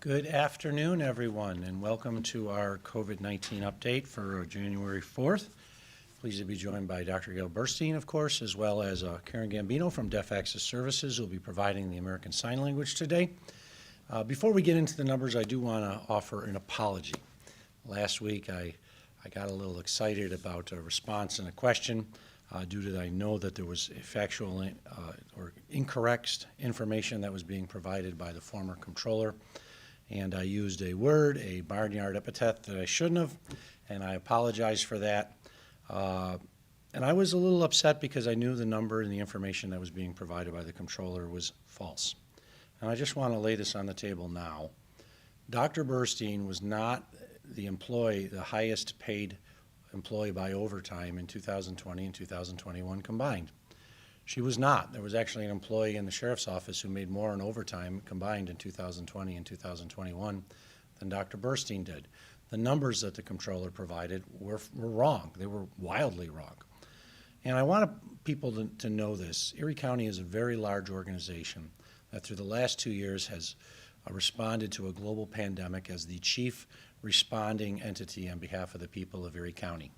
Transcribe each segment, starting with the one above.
Good afternoon, everyone, and welcome to our COVID-19 update for January 4th. Pleased to be joined by Dr. Gail Burstein, of course, as well as Karen Gambino from Deaf Access Services, who will be providing the American Sign Language today. Before we get into the numbers, I do want to offer an apology. Last week, I got a little excited about a response and a question due to I know that there was factual or incorrect information that was being provided by the former controller. And I used a word, a barnyard epithet that I shouldn't have, and I apologize for that. And I was a little upset because I knew the number and the information that was being provided by the controller was false. And I just want to lay this on the table now. Dr. Burstein was not the highest paid employee by overtime in 2020 and 2021 combined. She was not. There was actually an employee in the sheriff's office who made more in overtime combined in 2020 and 2021 than Dr. Burstein did. The numbers that the controller provided were wrong. They were wildly wrong. And I want people to know this. Erie County is a very large organization that through the last 2 years has responded to a global pandemic as the chief responding entity on behalf of the people of Erie County.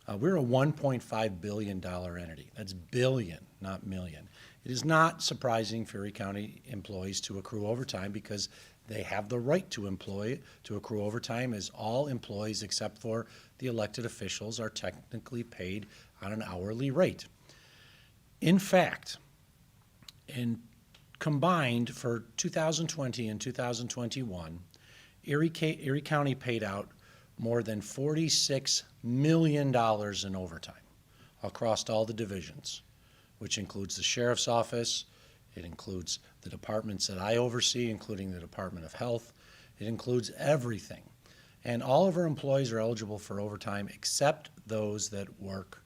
We're a $1.5 billion entity. That's billion, not million. It is not surprising for Erie County employees to accrue overtime because they have the right to accrue overtime, as all employees except for the elected officials are technically paid on an hourly rate. In fact, combined for 2020 and 2021, Erie County paid out more than $46 million in overtime across all the divisions, which includes the sheriff's office, it includes the departments that I oversee, including the Department of Health, it includes everything. And all of our employees are eligible for overtime except those that work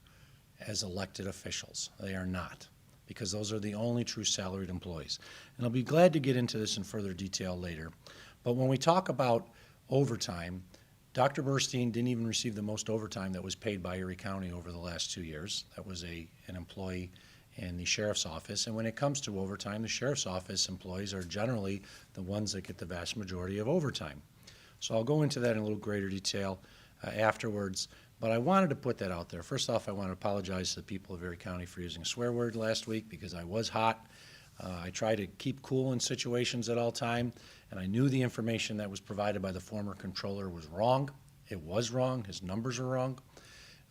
as elected officials. They are not, because those are the only true salaried employees. And I'll be glad to get into this in further detail later. But when we talk about overtime, Dr. Burstein didn't even receive the most overtime that was paid by Erie County over the last 2 years. That was an employee in the sheriff's office. And when it comes to overtime, the sheriff's office employees are generally the ones that get the vast majority of overtime. So I'll go into that in a little greater detail afterwards. But I wanted to put that out there. First off, I want to apologize to the people of Erie County for using a swear word last week because I was hot. I try to keep cool in situations at all time, and I knew the information that was provided by the former controller was wrong. It was wrong. His numbers are wrong,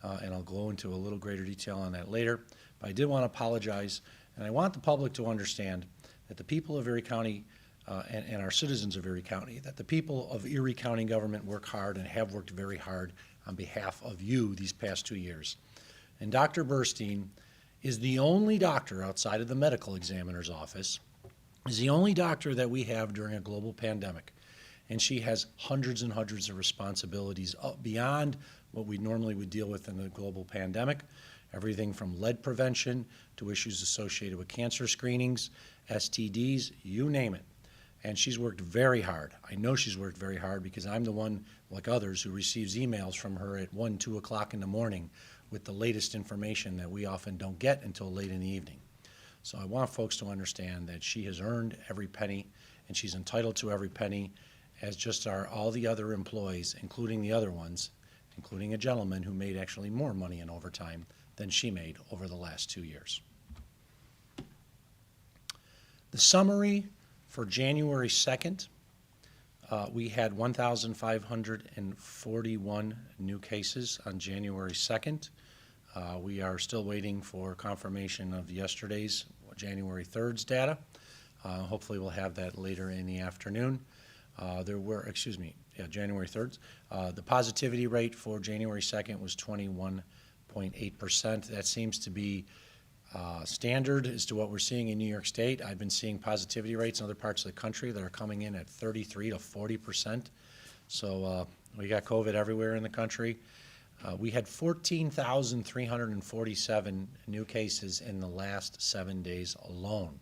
and I'll go into a little greater detail on that later. But I did want to apologize, and I want the public to understand that the people of Erie County and our citizens of Erie County, that the people of Erie County government work hard and have worked very hard on behalf of you these past 2 years. And Dr. Burstein is the only doctor outside of the medical examiner's office, is the only doctor that we have during a global pandemic. And she has hundreds and hundreds of responsibilities beyond what we normally would deal with in a global pandemic, everything from lead prevention to issues associated with cancer screenings, STDs, you name it. And she's worked very hard. I know she's worked very hard because I'm the one, like others, who receives emails from her at 1, 2 o'clock in the morning with the latest information that we often don't get until late in the evening. So I want folks to understand that she has earned every penny, and she's entitled to every penny, as just are all the other employees, including the other ones, including a gentleman who made actually more money in overtime than she made over the last 2 years. The summary for January 2nd, we had 1,541 new cases on January 2nd. We are still waiting for confirmation of yesterday's, January 3rd's data. Hopefully we'll have that later in the afternoon. January 3rd. The positivity rate for January 2nd was 21.8%. That seems to be standard as to what we're seeing in New York State. I've been seeing positivity rates in other parts of the country that are coming in at 33 to 40%. So we got COVID everywhere in the country. We had 14,347 new cases in the last 7 days alone.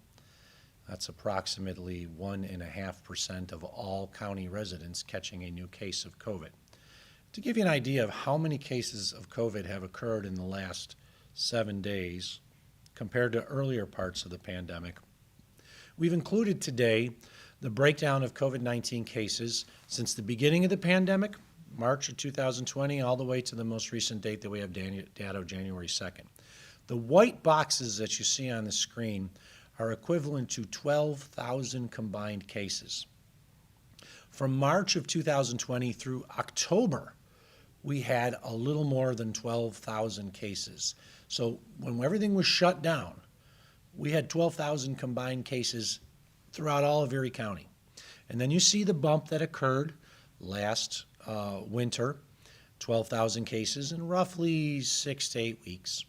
That's approximately 1.5% of all county residents catching a new case of COVID. To give you an idea of how many cases of COVID have occurred in the last 7 days compared to earlier parts of the pandemic, we've included today the breakdown of COVID-19 cases since the beginning of the pandemic, March of 2020, all the way to the most recent date that we have data of January 2nd. The white boxes that you see on the screen are equivalent to 12,000 combined cases. From March of 2020 through October, we had a little more than 12,000 cases. So when everything was shut down, we had 12,000 combined cases throughout all of Erie County. And then you see the bump that occurred last winter, 12,000 cases in roughly 6 to 8 weeks.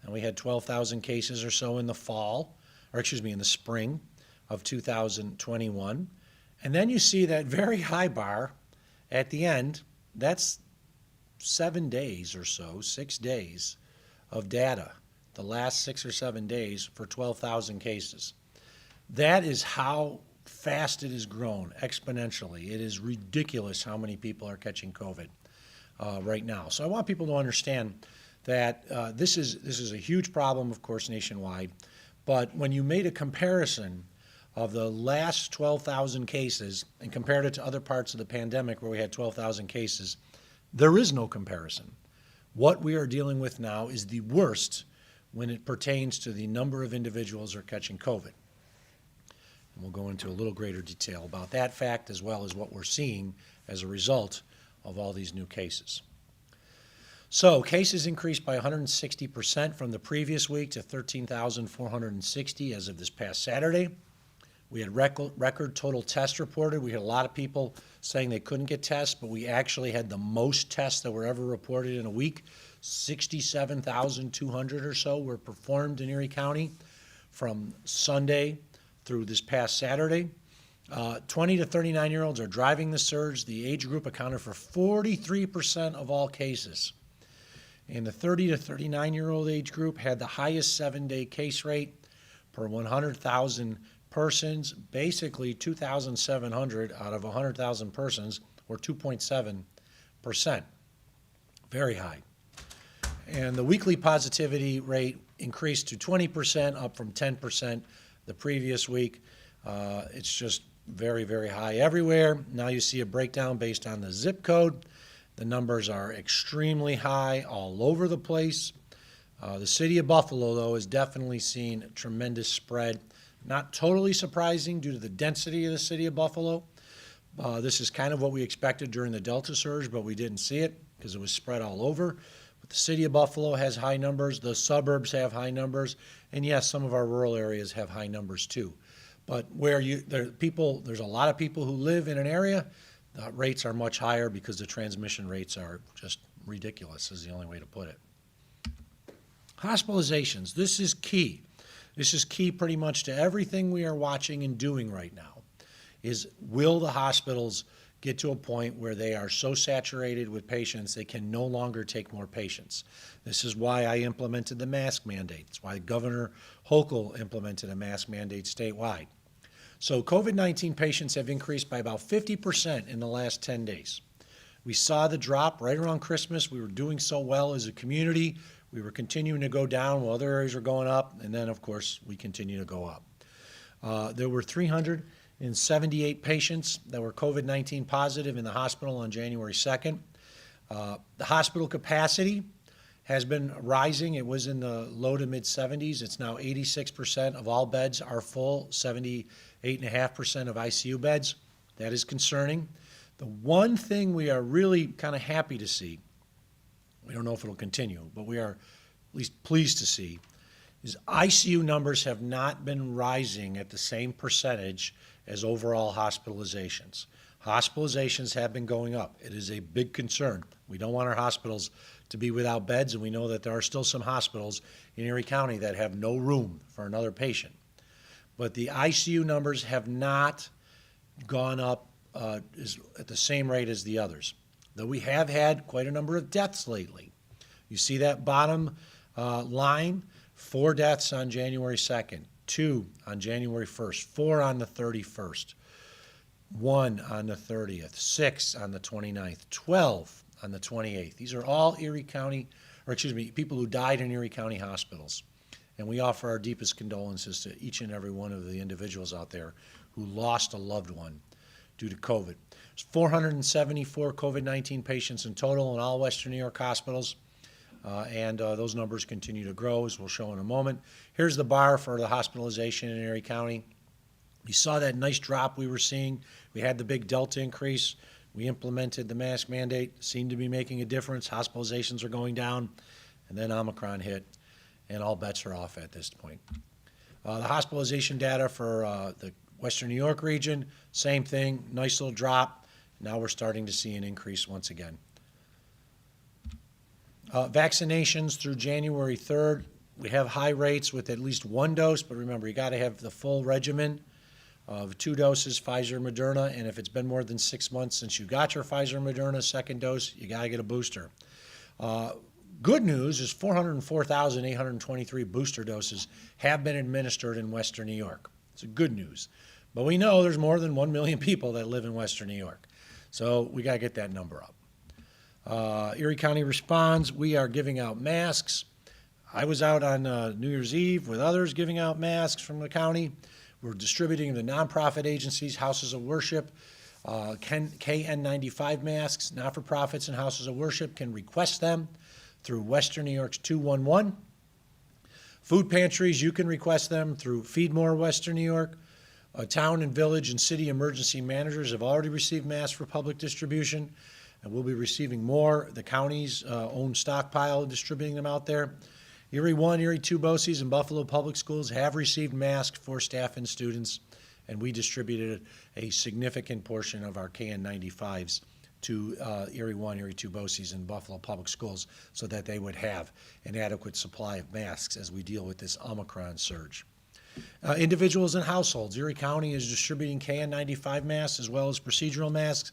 And we had 12,000 cases or so in the in the spring of 2021. And then you see that very high bar at the end. That's 7 days or so, 6 days of data, the last 6 or 7 days for 12,000 cases. That is how fast it has grown exponentially. It is ridiculous how many people are catching COVID right now. So I want people to understand that this is a huge problem, of course, nationwide. But when you made a comparison of the last 12,000 cases and compared it to other parts of the pandemic where we had 12,000 cases, there is no comparison. What we are dealing with now is the worst when it pertains to the number of individuals who are catching COVID. And we'll go into a little greater detail about that fact as well as what we're seeing as a result of all these new cases. So cases increased by 160% from the previous week to 13,460 as of this past Saturday. We had record total tests reported. We had a lot of people saying they couldn't get tests, but we actually had the most tests that were ever reported in a week. 67,200 or so were performed in Erie County from Sunday through this past Saturday. 20 to 39-year-olds are driving the surge. The age group accounted for 43% of all cases. And the 30 to 39-year-old age group had the highest 7-day case rate per 100,000 persons, basically 2,700 out of 100,000 persons, or 2.7%. Very high. And the weekly positivity rate increased to 20%, up from 10% the previous week. It's just very, very high everywhere. Now you see a breakdown based on the zip code. The numbers are extremely high all over the place. The city of Buffalo, though, has definitely seen a tremendous spread. Not totally surprising due to the density of the city of Buffalo. This is kind of what we expected during the Delta surge, but we didn't see it because it was spread all over. But the city of Buffalo has high numbers. The suburbs have high numbers. And yes, some of our rural areas have high numbers too. But where there's a lot of people who live in an area, the rates are much higher because the transmission rates are just ridiculous, is the only way to put it. Hospitalizations, this is key. This is key pretty much to everything we are watching and doing right now, is will the hospitals get to a point where they are so saturated with patients they can no longer take more patients. This is why I implemented the mask mandate. It's why Governor Hochul implemented a mask mandate statewide. So COVID-19 patients have increased by about 50% in the last 10 days. We saw the drop right around Christmas. We were doing so well as a community. We were continuing to go down while other areas were going up, and then, of course, we continue to go up. There were 378 patients that were COVID-19 positive in the hospital on January 2nd. The hospital capacity has been rising. It was in the low to mid-70s. It's now 86% of all beds are full, 78.5% of ICU beds. That is concerning. The one thing we are really kind of happy to see, we don't know if it'll continue, but we are at least pleased to see, is ICU numbers have not been rising at the same percentage as overall hospitalizations. Hospitalizations have been going up. It is a big concern. We don't want our hospitals to be without beds, and we know that there are still some hospitals in Erie County that have no room for another patient. But the ICU numbers have not gone up at the same rate as the others, though we have had quite a number of deaths lately. You see that bottom line, 4 deaths on January 2nd, 2 on January 1st, 4 on the 31st, 1 on the 30th, 6 on the 29th, 12 on the 28th. These are all people who died in Erie County hospitals. And we offer our deepest condolences to each and every one of the individuals out there who lost a loved one due to COVID. There's 474 COVID-19 patients in total in all Western New York hospitals, and those numbers continue to grow, as we'll show in a moment. Here's the bar for the hospitalization in Erie County. You saw that nice drop we were seeing. We had the big Delta increase. We implemented the mask mandate, seemed to be making a difference. Hospitalizations are going down, and then Omicron hit, and all bets are off at this point. The hospitalization data for the Western New York region, same thing, nice little drop. Now we're starting to see an increase once again. Vaccinations through January 3rd, we have high rates with at least one dose, but remember, you got to have the full regimen of 2 doses, Pfizer, Moderna, and if it's been more than 6 months since you got your Pfizer, Moderna second dose, you got to get a booster. Good news is 404,823 booster doses have been administered in Western New York. It's good news. But we know there's more than 1 million people that live in Western New York. So we got to get that number up. Erie County responds. We are giving out masks. I was out on New Year's Eve with others giving out masks from the county. We're distributing the nonprofit agencies, houses of worship, KN95 masks. Not-for-profits and houses of worship can request them through Western New York's 211. Food pantries, you can request them through Feed More Western New York. Town and village and city emergency managers have already received masks for public distribution, and we'll be receiving more. The county's own stockpile, distributing them out there. Erie 1, Erie 2 BOCES, and Buffalo Public Schools have received masks for staff and students, and we distributed a significant portion of our KN95s to Erie 1, Erie 2 BOCES, and Buffalo Public Schools so that they would have an adequate supply of masks as we deal with this Omicron surge. Individuals and households, Erie County is distributing KN95 masks as well as procedural masks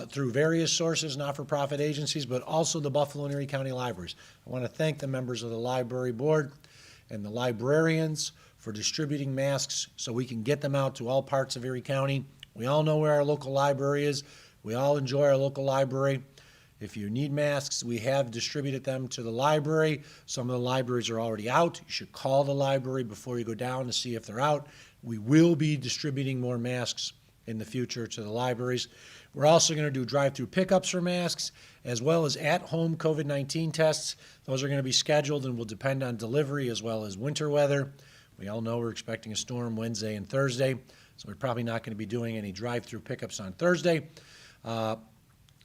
through various sources, not-for-profit agencies, but also the Buffalo and Erie County libraries. I want to thank the members of the library board and the librarians for distributing masks so we can get them out to all parts of Erie County. We all know where our local library is. We all enjoy our local library. If you need masks, we have distributed them to the library. Some of the libraries are already out. You should call the library before you go down to see if they're out. We will be distributing more masks in the future to the libraries. We're also going to do drive-through pickups for masks, as well as at-home COVID-19 tests. Those are going to be scheduled and will depend on delivery as well as winter weather. We all know we're expecting a storm Wednesday and Thursday, so we're probably not going to be doing any drive-through pickups on Thursday.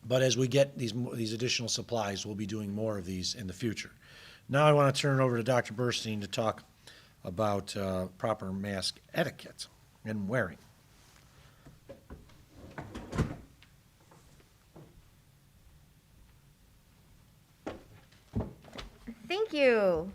But as we get these additional supplies, we'll be doing more of these in the future. Now I want to turn it over to Dr. Burstein to talk about proper mask etiquette and wearing. Thank you,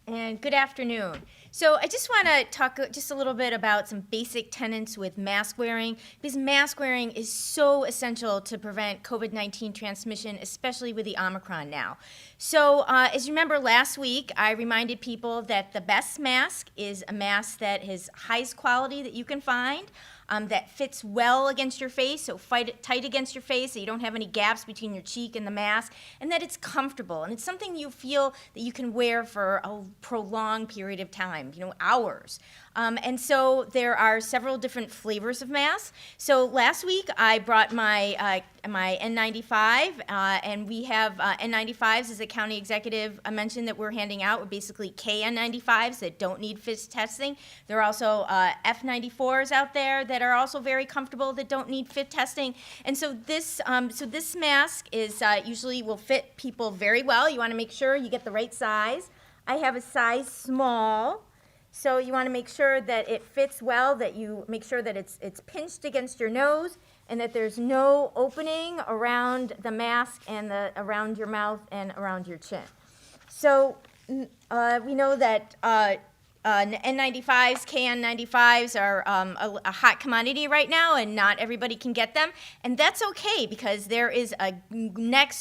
and good afternoon. So I just want to talk just a little bit about some basic tenets with mask wearing, because mask wearing is so essential to prevent COVID-19 transmission, especially with the Omicron now. So as you remember last week, I reminded people that the best mask is a mask that is highest quality that you can find, that fits well against your face, so tight against your face so you don't have any gaps between your cheek and the mask, and that it's comfortable, and it's something you feel that you can wear for a prolonged period of time, hours. And so there are several different flavors of masks. So last week I brought my my N95, and we have N95s, as the county executive mentioned, that we're handing out. We're basically KN95s that don't need fit testing. There are also F94s out there that are also very comfortable that don't need fit testing. And so this mask is usually will fit people very well. You want to make sure you get the right size. I have a size small. So you want to make sure that it fits well, that you make sure that it's pinched against your nose, and that there's no opening around the mask and around your mouth and around your chin. So we know that N95s, KN95s are a hot commodity right now, and not everybody can get them. And that's okay, because there is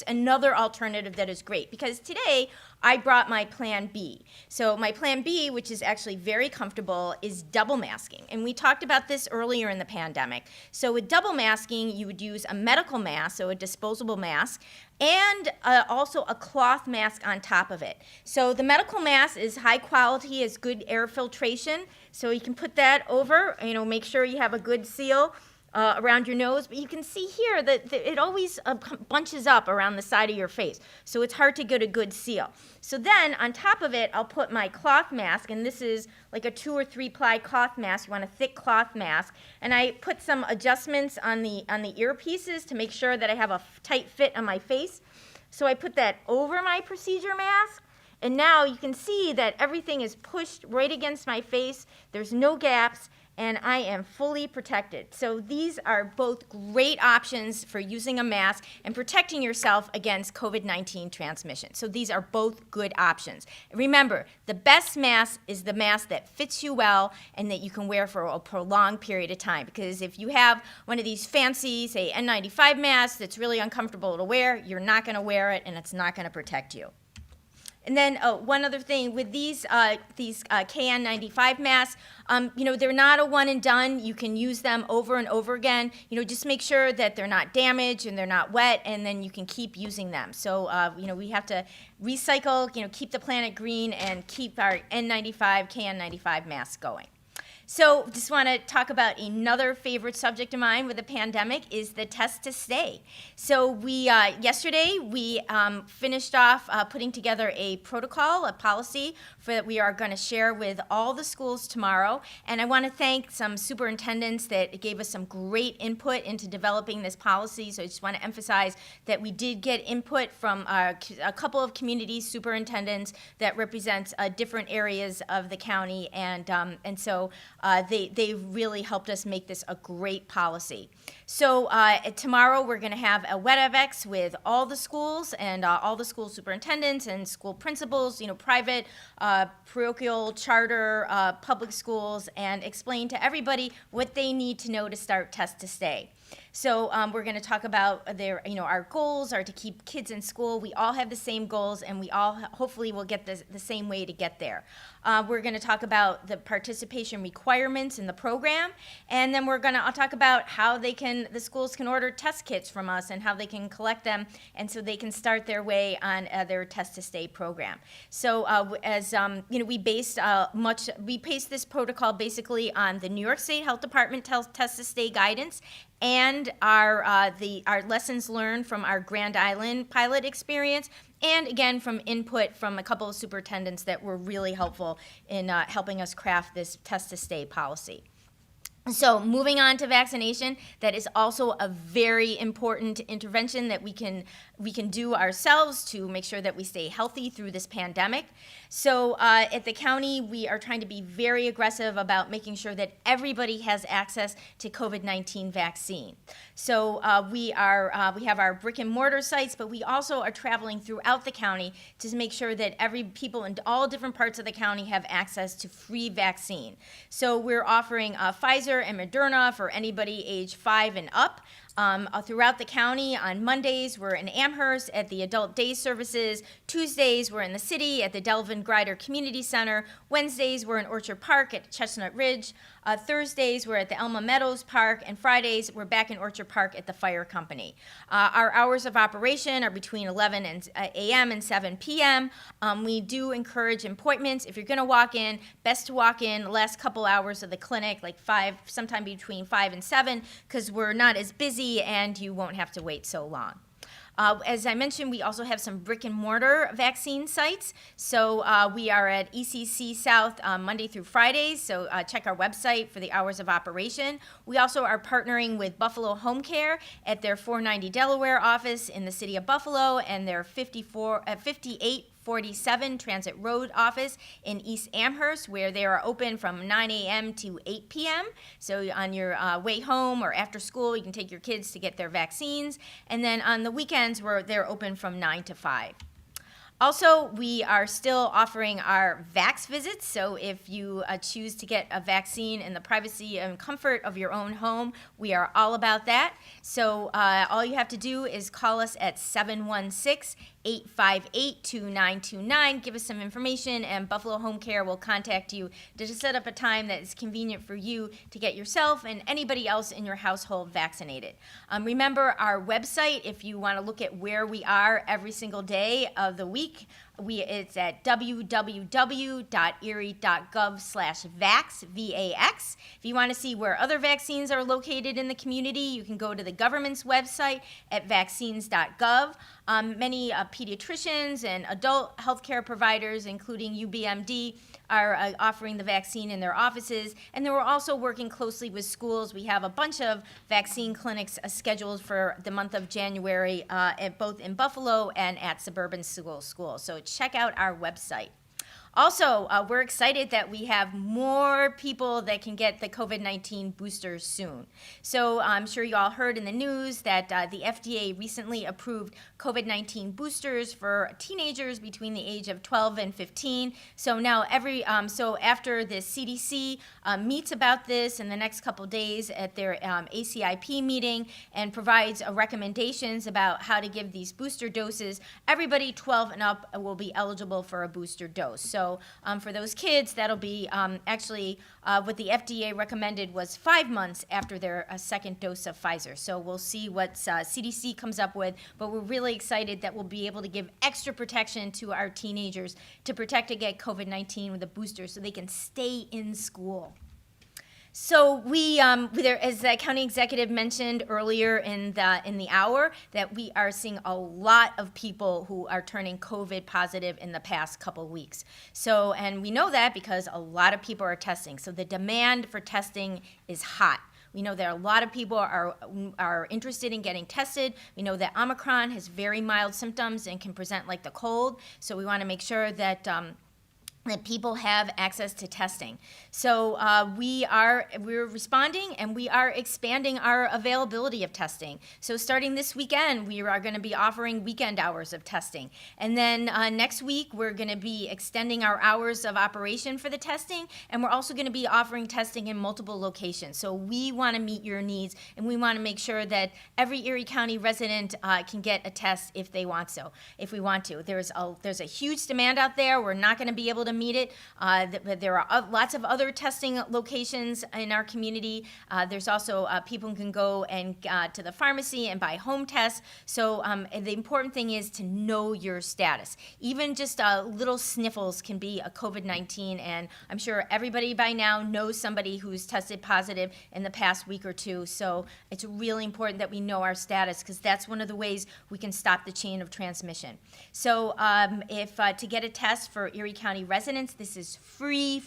another alternative that is great. Because today, I brought my plan B. So my plan B, which is actually very comfortable, is double masking. And we talked about this earlier in the pandemic. So with double masking, you would use a medical mask, so a disposable mask, and also a cloth mask on top of it. So the medical mask is high quality, has good air filtration, so you can put that over, make sure you have a good seal around your nose, but you can see here that it always bunches up around the side of your face, so it's hard to get a good seal. So then on top of it, I'll put my cloth mask, and this is like a 2 or 3 ply cloth mask. You want a thick cloth mask, and I put some adjustments on the earpieces to make sure that I have a tight fit on my face. So I put that over my procedure mask, and now you can see that everything is pushed right against my face. There's no gaps, and I am fully protected. So these are both great options for using a mask and protecting yourself against COVID-19 transmission. So these are both good options. Remember, the best mask is the mask that fits you well and that you can wear for a prolonged period of time. Because if you have one of these fancy, say, N95 masks that's really uncomfortable to wear, you're not going to wear it and it's not going to protect you. And then one other thing with these KN95 masks, they're not a one and done. You can use them over and over again. Just make sure that they're not damaged and they're not wet, and then you can keep using them. So, we have to recycle, keep the planet green, and keep our N95, KN95 masks going. So just want to talk about another favorite subject of mine with the pandemic is the test to stay. So we yesterday we finished off putting together a protocol, a policy that we are going to share with all the schools tomorrow. And I want to thank some superintendents that gave us some great input into developing this policy. So I just want to emphasize that we did get input from a couple of community superintendents that represents different areas of the county, and so they really helped us make this a great policy. So tomorrow we're going to have a WEDEVX with all the schools and all the school superintendents and school principals, private, parochial, charter, public schools, and explain to everybody what they need to know to start Test to Stay. So we're going to talk about our goals are to keep kids in school. We all have the same goals, and we all hopefully will get the same way to get there. We're going to talk about the participation requirements in the program, and then I'll talk about how the schools can order test kits from us and how they can collect them, and so they can start their way on their Test to Stay program. So we based this protocol basically on the New York State Health Department Test to Stay guidance and our lessons learned from our Grand Island pilot experience, and again from input from a couple of superintendents that were really helpful in helping us craft this Test to Stay policy. So moving on to vaccination, that is also a very important intervention that we can do ourselves to make sure that we stay healthy through this pandemic. So at the county, we are trying to be very aggressive about making sure that everybody has access to COVID-19 vaccine. So we have our brick and mortar sites, but we also are traveling throughout the county to make sure that people in all different parts of the county have access to free vaccine. So we're offering Pfizer and Moderna for anybody age 5 and up. Throughout the county. On Mondays, we're in Amherst at the Adult Day Services. Tuesdays, we're in the city at the Delvin Grider Community Center. Wednesdays, we're in Orchard Park at Chestnut Ridge. Thursdays, we're at the Elma Meadows Park. And Fridays, we're back in Orchard Park at the Fire Company. Our hours of operation are between 11 a.m. and 7 p.m. We do encourage appointments. If you're going to walk in, best to walk in the last couple hours of the clinic, like sometime between 5 and 7, because we're not as busy and you won't have to wait so long. As I mentioned, we also have some brick and mortar vaccine sites. So we are at ECC South Monday through Fridays, so check our website for the hours of operation. We also are partnering with Buffalo Home Care at their 490 Delaware office in the city of Buffalo and their 5847 Transit Road office in East Amherst, where they are open from 9 a.m. to 8 p.m. So on your way home or after school, you can take your kids to get their vaccines. And then on the weekends, they're open from 9 to 5. Also, we are still offering our Vax visits, so if you choose to get a vaccine in the privacy and comfort of your own home, we are all about that. So all you have to do is call us at 716 858-2929. Give us some information, and Buffalo Home Care will contact you to just set up a time that is convenient for you to get yourself and anybody else in your household vaccinated. Remember our website if you want to look at where we are every single day of the week. It's at www.erie.gov/vax, V-A-X. If you want to see where other vaccines are located in the community, you can go to the government's website at vaccines.gov. Many pediatricians and adult healthcare providers, including UBMD, are offering the vaccine in their offices, and then we're also working closely with schools. We have a bunch of vaccine clinics scheduled for the month of January, both in Buffalo and at suburban schools. So check out our website. Also, we're excited that we have more people that can get the COVID-19 boosters soon. So I'm sure you all heard in the news that the FDA recently approved COVID-19 boosters for teenagers between the age of 12 and 15. So now so after the CDC meets about this in the next couple days at their ACIP meeting and provides recommendations about how to give these booster doses, everybody 12 and up will be eligible for a booster dose. So for those kids, that'll be what the FDA recommended was 5 months after their second dose of Pfizer. So we'll see what CDC comes up with, but we're really excited that we'll be able to give extra protection to our teenagers to protect against COVID-19 with a booster so they can stay in school. So as the county executive mentioned earlier in the hour, that we are seeing a lot of people who are turning COVID positive in the past couple weeks. So, and we know that because a lot of people are testing. So the demand for testing is hot. We know that a lot of people are interested in getting tested. We know that Omicron has very mild symptoms and can present like the cold. So we want to make sure that people have access to testing. So we're responding, and we are expanding our availability of testing. So starting this weekend, we are going to be offering weekend hours of testing. And then next week, we're going to be extending our hours of operation for the testing, and we're also going to be offering testing in multiple locations. So we want to meet your needs, and we want to make sure that every Erie County resident can get a test if we want to. There's a huge demand out there. We're not going to be able to meet it. There are lots of other testing locations in our community. There's also people who can go and to the pharmacy and buy home tests. So the important thing is to know your status. Even just little sniffles can be a COVID-19, and I'm sure everybody by now knows somebody who's tested positive in the past week or two. So it's really important that we know our status, because that's one of the ways we can stop the chain of transmission. So to get a test for Erie County residents, this is free.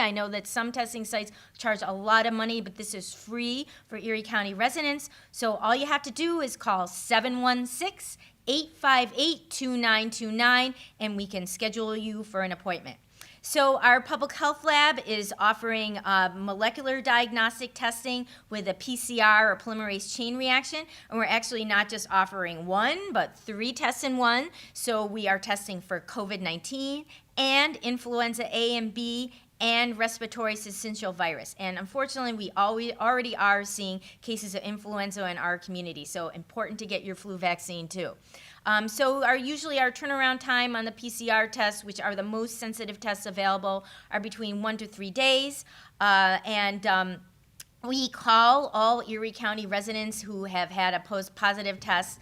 I know that some testing sites charge a lot of money, but this is free for Erie County residents. So all you have to do is call 716-858-2929, and we can schedule you for an appointment. So our public health lab is offering molecular diagnostic testing with a PCR or polymerase chain reaction. And we're actually not just offering one, but 3 tests in one. So we are testing for COVID-19 and influenza A and B and respiratory syncytial virus. And unfortunately, we already are seeing cases of influenza in our community. So important to get your flu vaccine too. So usually our turnaround time on the PCR tests, which are the most sensitive tests available, are between 1 to 3 days. We call all Erie County residents who have had a positive test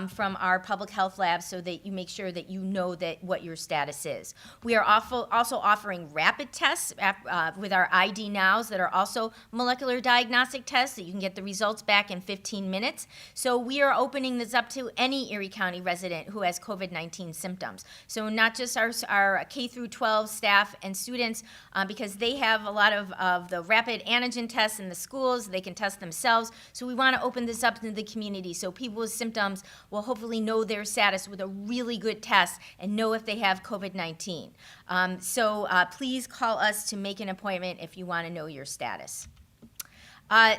from our public health lab, so that you make sure that you know what your status is. We are also offering rapid tests with our ID Nows that are also molecular diagnostic tests that you can get the results back in 15 minutes. So we are opening this up to any Erie County resident who has COVID-19 symptoms. So not just our K through 12 staff and students, because they have a lot of the rapid antigen tests in the schools. They can test themselves. So we want to open this up to the community so people with symptoms will hopefully know their status with a really good test and know if they have COVID-19. So please call us to make an appointment if you want to know your status.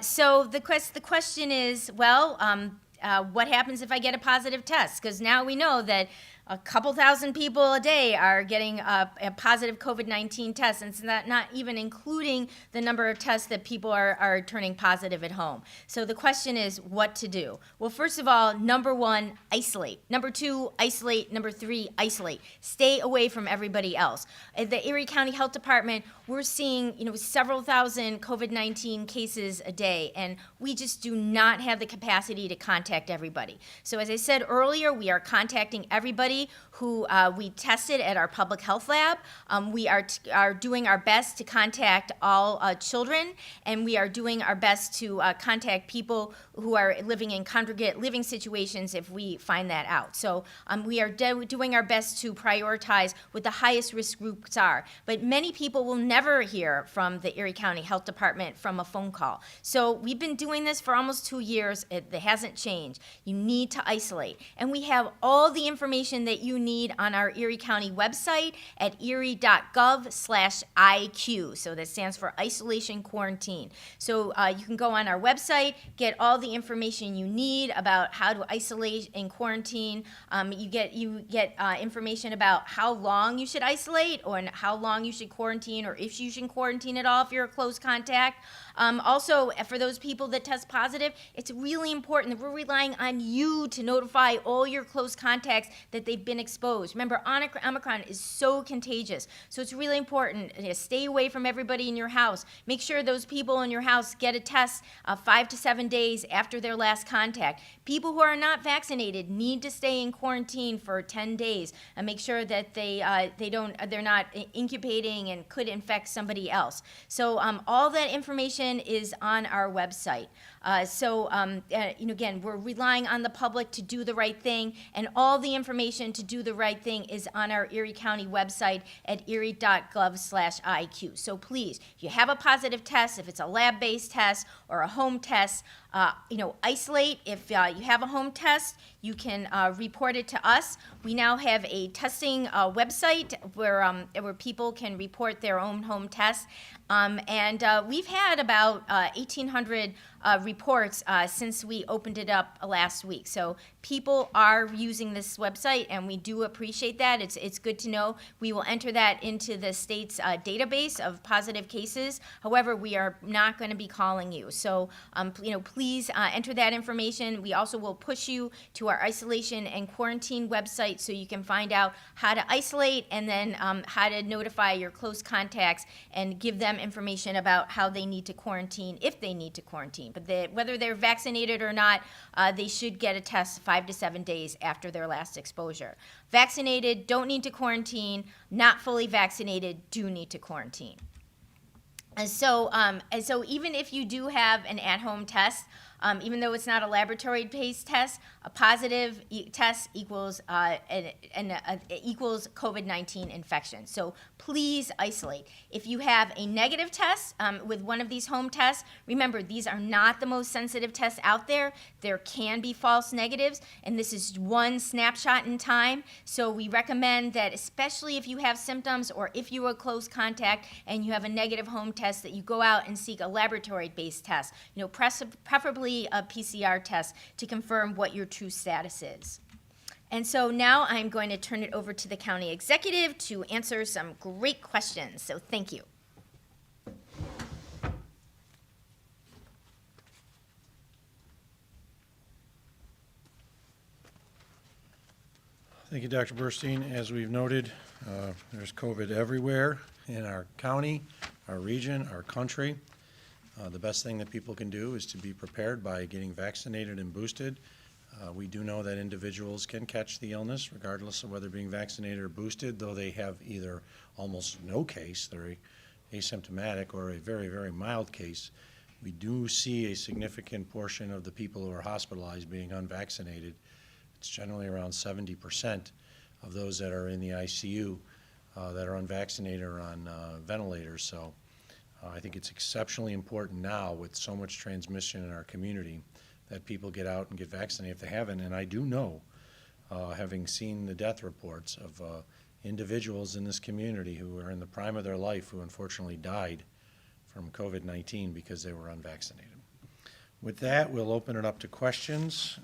So the question is, what happens if I get a positive test? Because now we know that a couple thousand people a day are getting a positive COVID-19 test, and it's not even including the number of tests that people are turning positive at home. So the question is what to do. Well, first of all, number one, isolate. Number two, isolate. Number three, isolate. Stay away from everybody else. At the Erie County Health Department, we're seeing several thousand COVID-19 cases a day, and we just do not have the capacity to contact everybody. So as I said earlier, we are contacting everybody who we tested at our public health lab. We are doing our best to contact all children, and we are doing our best to contact people who are living in congregate living situations if we find that out. So we are doing our best to prioritize what the highest risk groups are. But many people will never hear from the Erie County Health Department from a phone call. So we've been doing this for almost 2 years. It hasn't changed. You need to isolate. And we have all the information that you need on our Erie County website at erie.gov/IQ. So that stands for Isolation Quarantine. So you can go on our website, get all the information you need about how to isolate and quarantine. You get information about how long you should isolate or how long you should quarantine, or if you should quarantine at all if you're a close contact. Also, for those people that test positive, it's really important that we're relying on you to notify all your close contacts that they've been exposed. Remember, Omicron is so contagious, so it's really important to stay away from everybody in your house. Make sure those people in your house get a test 5 to 7 days after their last contact. People who are not vaccinated need to stay in quarantine for 10 days and make sure that they're not incubating and could infect somebody else. So all that information is on our website. Again, we're relying on the public to do the right thing, and all the information to do the right thing is on our Erie County website at erie.gov/IQ. So please, if you have a positive test, if it's a lab-based test or a home test, isolate. If you have a home test, you can report it to us. We now have a testing website where people can report their own home tests. And we've had about 1,800 reports since we opened it up last week. So people are using this website, and we do appreciate that. It's good to know. We will enter that into the state's database of positive cases. However, we are not going to be calling you. So, please enter that information. We also will push you to our isolation and quarantine website so you can find out how to isolate and then how to notify your close contacts and give them information about how they need to quarantine if they need to quarantine. But whether they're vaccinated or not, they should get a test 5 to 7 days after their last exposure. Vaccinated, don't need to quarantine. Not fully vaccinated, do need to quarantine. And so even if you do have an at-home test, even though it's not a laboratory-based test, a positive test equals equals COVID-19 infection. So please isolate. If you have a negative test with one of these home tests, remember, these are not the most sensitive tests out there. There can be false negatives, and this is one snapshot in time. So we recommend that, especially if you have symptoms or if you are a close contact and you have a negative home test, that you go out and seek a laboratory-based test. Preferably a PCR test to confirm what your true status is. And so now I'm going to turn it over to the county executive to answer some great questions. So thank you. Thank you, Dr. Burstein. As we've noted, there's COVID everywhere in our county, our region, our country. The best thing that people can do is to be prepared by getting vaccinated and boosted. We do know that individuals can catch the illness regardless of whether being vaccinated or boosted, though they have either almost no case, they're asymptomatic, or a very, very mild case. We do see a significant portion of the people who are hospitalized being unvaccinated. It's generally around 70% of those that are in the ICU that are unvaccinated or on ventilators. So I think it's exceptionally important now, with so much transmission in our community, that people get out and get vaccinated if they haven't. And I do know, having seen the death reports of individuals in this community who are in the prime of their life who unfortunately died from COVID-19 because they were unvaccinated. With that, we'll open it up to questions.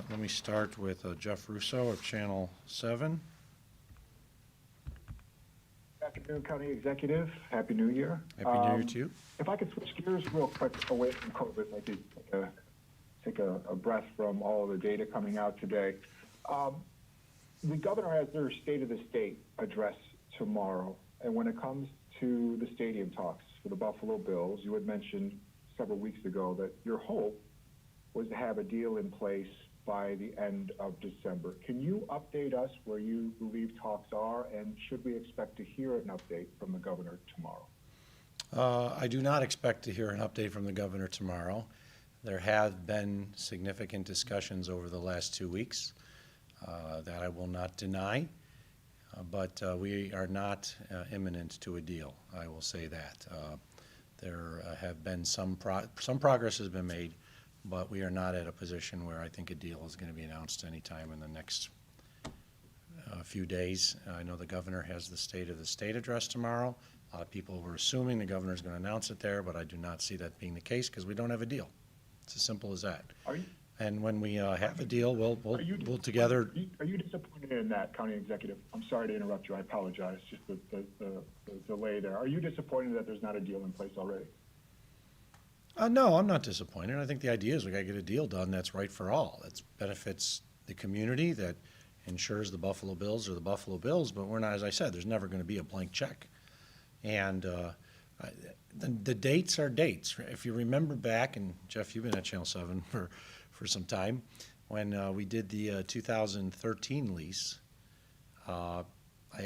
Let me start with Jeff Russo of Channel 7. afternoon, County Executive. Happy New Year. Happy New Year to you. If I could switch gears real quick away from COVID, I could take a breath from all of the data coming out today. The governor has their State of the State address tomorrow, and when it comes to the stadium talks for the Buffalo Bills, you had mentioned several weeks ago that your hope was to have a deal in place by the end of December. Can you update us where you believe talks are, and should we expect to hear an update from the governor tomorrow? I do not expect to hear an update from the governor tomorrow. There have been significant discussions over the last 2 weeks that I will not deny, but we are not imminent to a deal. I will say that. There have been some progress has been made, but we are not at a position where I think a deal is going to be announced anytime in the next few days. I know the governor has the State of the State address tomorrow. A lot of people were assuming the governor is going to announce it there, but I do not see that being the case because we don't have a deal. It's as simple as that. And when we have a deal, we'll together. Are you disappointed in that, County Executive? I'm sorry to interrupt you. I apologize. Just the delay there. Are you disappointed that there's not a deal in place already? No, I'm not disappointed. I think the idea is we got to get a deal done that's right for all. That benefits the community, that ensures the Buffalo Bills are the Buffalo Bills, but we're not, as I said, there's never going to be a blank check. And the dates are dates. If you remember back, and Jeff, you've been at Channel 7 for some time, when we did the 2013 lease, I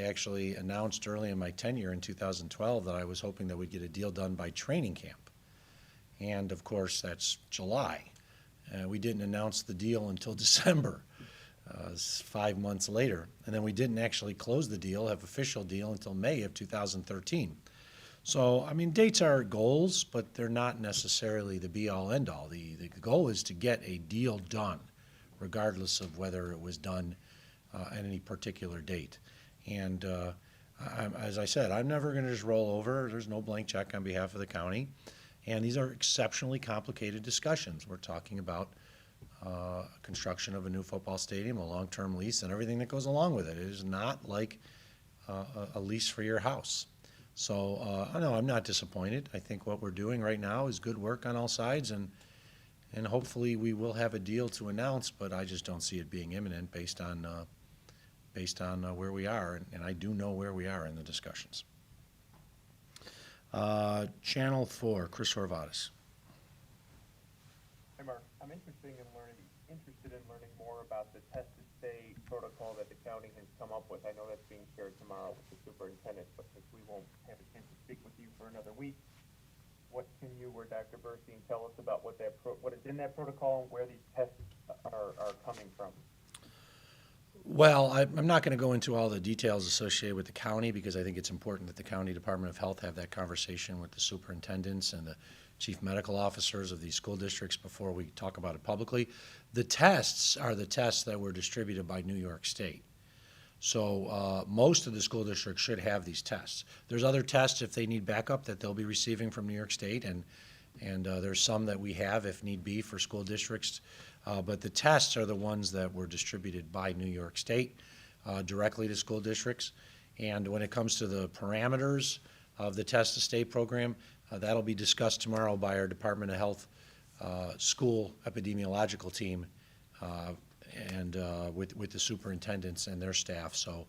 actually announced early in my tenure in 2012 that I was hoping that we'd get a deal done by training camp. And of course, that's July. We didn't announce the deal until December, 5 months later. And then we didn't actually close the deal, have official deal until May of 2013. So, I mean, dates are goals, but they're not necessarily the be-all, end-all. The goal is to get a deal done, regardless of whether it was done at any particular date. And as I said, I'm never going to just roll over. There's no blank check on behalf of the county. And these are exceptionally complicated discussions. We're talking about construction of a new football stadium, a long-term lease, and everything that goes along with it. It is not like a lease for your house. So, no, I'm not disappointed. I think what we're doing right now is good work on all sides, and hopefully we will have a deal to announce, but I just don't see it being imminent based on where we are, and I do know where we are in the discussions. Channel 4, Chris Horvatis. Hi, Mark. I'm interested in learning more about the test and stay protocol that the county has come up with. I know that's being shared tomorrow with the superintendent, but since we won't have a chance to speak with you for another week, what can you or Dr. Burstein tell us about what is in that protocol and where these tests are coming from? Well, I'm not going to go into all the details associated with the county because I think it's important that the County Department of Health have that conversation with the superintendents and the chief medical officers of these school districts before we talk about it publicly. The tests are the tests that were distributed by New York State. So most of the school districts should have these tests. There's other tests if they need backup that they'll be receiving from New York State, and there's some that we have if need be for school districts. But the tests are the ones that were distributed by New York State directly to school districts. And when it comes to the parameters of the test to stay program, that'll be discussed tomorrow by our Department of Health school epidemiological team and with the superintendents and their staff. So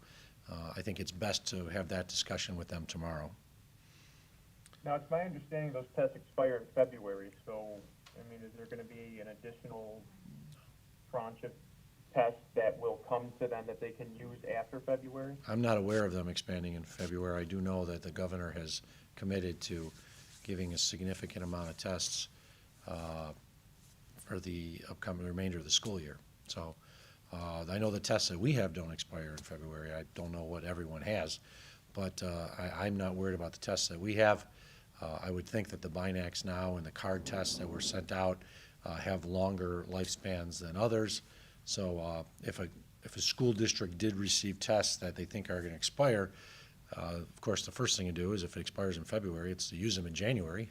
I think it's best to have that discussion with them tomorrow. Now, it's my understanding those tests expire in February, so, I mean, is there going to be an additional tranche of tests that will come to them that they can use after February? I'm not aware of them expanding in February. I do know that the governor has committed to giving a significant amount of tests for the upcoming remainder of the school year. So I know the tests that we have don't expire in February. I don't know what everyone has, but I'm not worried about the tests that we have. I would think that the Binax now and the card tests that were sent out have longer lifespans than others. So if a school district did receive tests that they think are going to expire, of course, the first thing to do is if it expires in February, it's to use them in January,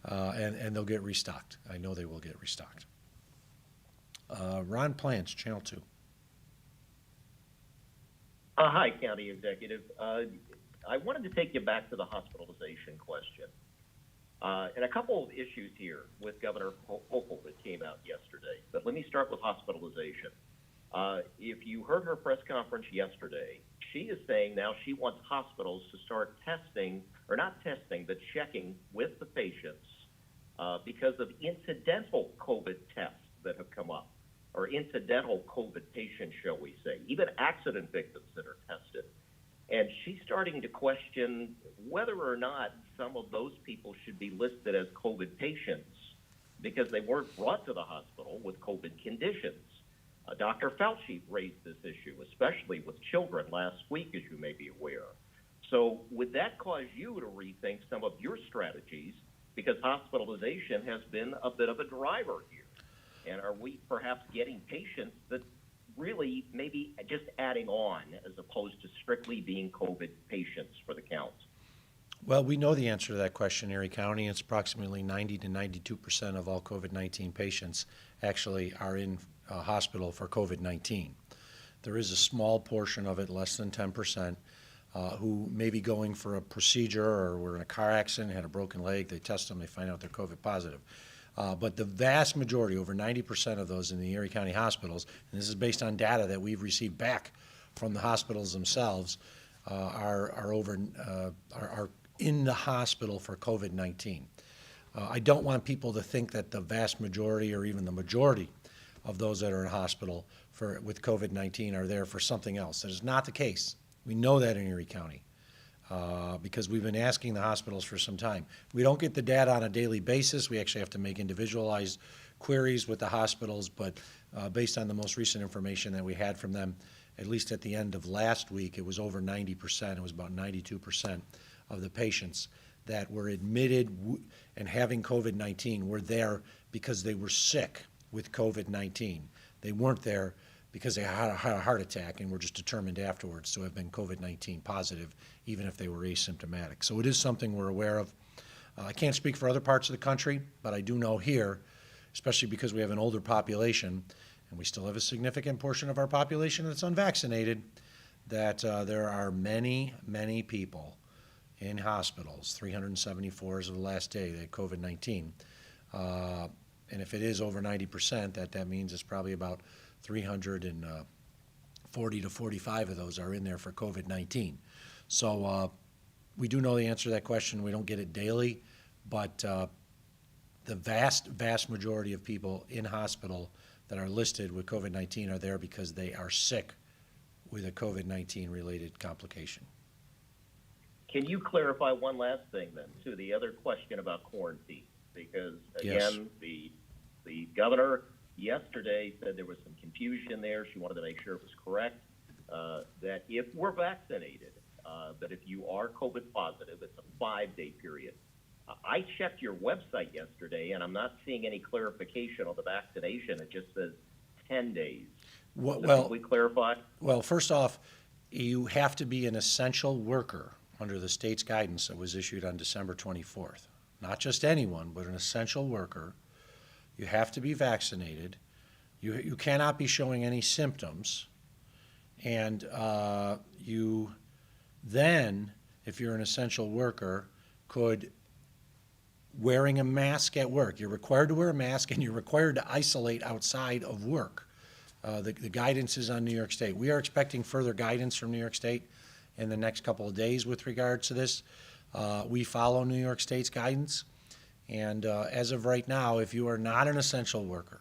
and they'll get restocked. I know they will get restocked. Ron Plants, Channel 2. Hi, County Executive. I wanted to take you back to the hospitalization question. And a couple of issues here with Governor Hochul that came out yesterday. But let me start with hospitalization. If you heard her press conference yesterday, she is saying now she wants hospitals to start testing, or not testing, but checking with the patients because of incidental COVID tests that have come up, or incidental COVID patients, shall we say, even accident victims that are tested. And she's starting to question whether or not some of those people should be listed as COVID patients because they weren't brought to the hospital with COVID conditions. Dr. Fauci raised this issue, especially with children last week, as you may be aware. So would that cause you to rethink some of your strategies, because hospitalization has been a bit of a driver here? And are we perhaps getting patients that really maybe just adding on as opposed to strictly being COVID patients for the count? Well, we know the answer to that question, Erie County. It's approximately 90 to 92% of all COVID-19 patients actually are in hospital for COVID-19. There is a small portion of it, less than 10%, who may be going for a procedure or were in a car accident, had a broken leg, they test them, they find out they're COVID positive. But the vast majority, over 90% of those in the Erie County hospitals, and this is based on data that we've received back from the hospitals themselves, are in the hospital for COVID-19. I don't want people to think that the vast majority or even the majority of those that are in hospital with COVID-19 are there for something else. That is not the case. We know that in Erie County because we've been asking the hospitals for some time. We don't get the data on a daily basis. We actually have to make individualized queries with the hospitals, but based on the most recent information that we had from them, at least at the end of last week, it was over 90%. It was about 92% of the patients that were admitted and having COVID-19 were there because they were sick with COVID-19. They weren't there because they had a heart attack and were just determined afterwards to have been COVID-19 positive, even if they were asymptomatic. So it is something we're aware of. I can't speak for other parts of the country, but I do know here, especially because we have an older population, and we still have a significant portion of our population that's unvaccinated, that there are many, many people in hospitals, 374 as of the last day, they had COVID-19. And if it is over 90%, that means it's probably about 340 to 45 of those are in there for COVID-19. So we do know the answer to that question. We don't get it daily, but the vast, vast majority of people in hospital that are listed with COVID-19 are there because they are sick with a COVID-19 related complication. Can you clarify one last thing then, to the other question about quarantine? Because again, yes, the governor yesterday said there was some confusion there. She wanted to make sure it was correct, that if we're vaccinated, but if you are COVID positive, it's a 5-day period. I checked your website yesterday, and I'm not seeing any clarification on the vaccination. It just says 10 days. Can we clarify? Well, first off, you have to be an essential worker under the state's guidance that was issued on December 24th. Not just anyone, but an essential worker. You have to be vaccinated. You cannot be showing any symptoms. And you then, if you're an essential worker, could wearing a mask at work. You're required to wear a mask and you're required to isolate outside of work. The guidance is on New York State. We are expecting further guidance from New York State in the next couple of days with regards to this. We follow New York State's guidance. And as of right now, if you are not an essential worker,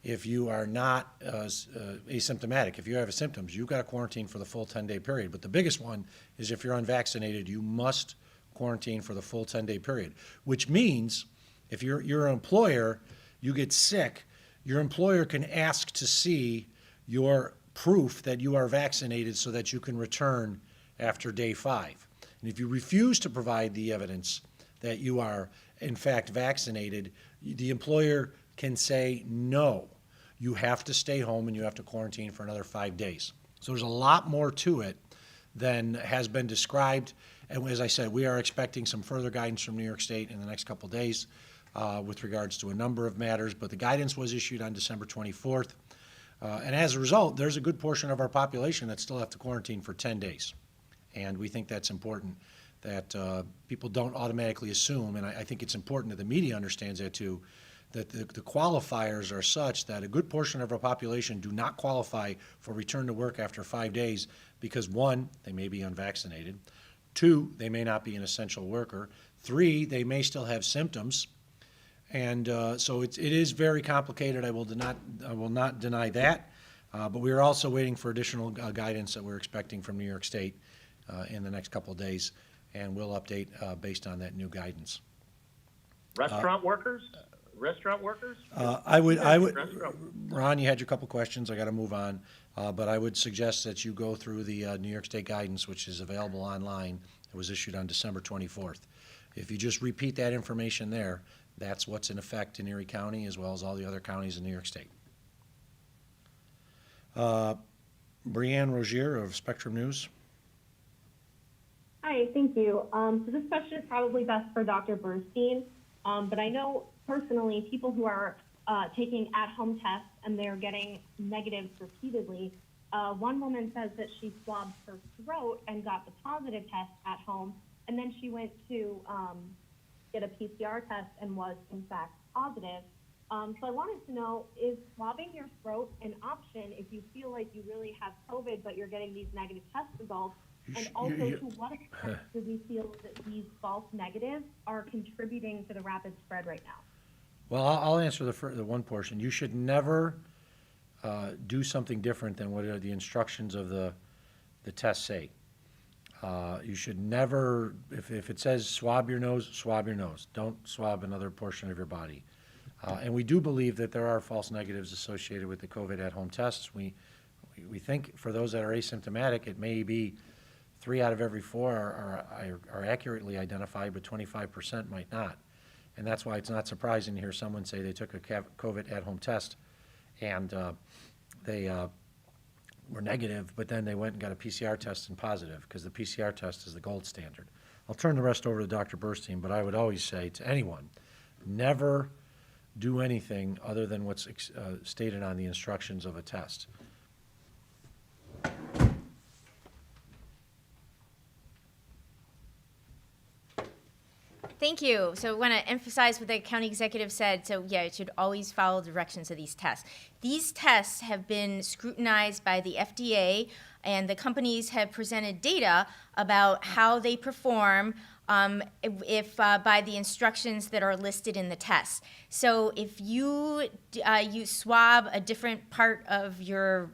if you are not asymptomatic, if you have symptoms, you've got to quarantine for the full 10-day period. But the biggest one is if you're unvaccinated, you must quarantine for the full 10-day period, which means if you're an employer, you get sick, your employer can ask to see your proof that you are vaccinated so that you can return after day 5. And if you refuse to provide the evidence that you are in fact vaccinated, the employer can say, no, you have to stay home and you have to quarantine for another 5 days. So there's a lot more to it than has been described. And as I said, we are expecting some further guidance from New York State in the next couple of days with regards to a number of matters. But the guidance was issued on December 24th. And as a result, there's a good portion of our population that still have to quarantine for 10 days. And we think that's important, that people don't automatically assume, and I think it's important that the media understands that too, that the qualifiers are such that a good portion of our population do not qualify for return to work after 5 days because, one, they may be unvaccinated, two, they may not be an essential worker, three, they may still have symptoms. And so it is very complicated. I will not deny that. But we are also waiting for additional guidance that we're expecting from New York State in the next couple of days, and we'll update based on that new guidance. Restaurant workers? I would, Restaurant- Ron, you had your couple questions. I got to move on. But I would suggest that you go through the New York State guidance, which is available online. It was issued on December 24th. If you just repeat that information there, that's what's in effect in Erie County as well as all the other counties in New York State. Brianne Rogier of Spectrum News. Hi, thank you. So this question is probably best for Dr. Bernstein, but I know personally people who are taking at-home tests and they're getting negatives repeatedly. One woman says that she swabbed her throat and got the positive test at home, and then she went to get a PCR test and was in fact positive. So I wanted to know, is swabbing your throat an option if you feel like you really have COVID but you're getting these negative test results? And also, to what extent do we feel that these false negatives are contributing to the rapid spread right now? Well, I'll answer the one portion. You should never do something different than what the instructions of the test say. You should never, if it says swab your nose. Don't swab another portion of your body. And we do believe that there are false negatives associated with the COVID at-home tests. We think for those that are asymptomatic, it may be 3 out of every 4 are accurately identified, but 25% might not. And that's why it's not surprising to hear someone say they took a COVID at-home test and they were negative, but then they went and got a PCR test and positive, because the PCR test is the gold standard. I'll turn the rest over to Dr. Burstein, but I would always say to anyone, never do anything other than what's stated on the instructions of a test. Thank you. So I want to emphasize what the county executive said. So yeah, it should always follow the directions of these tests. These tests have been scrutinized by the FDA, and the companies have presented data about how they perform if by the instructions that are listed in the test. So if you swab a different part of your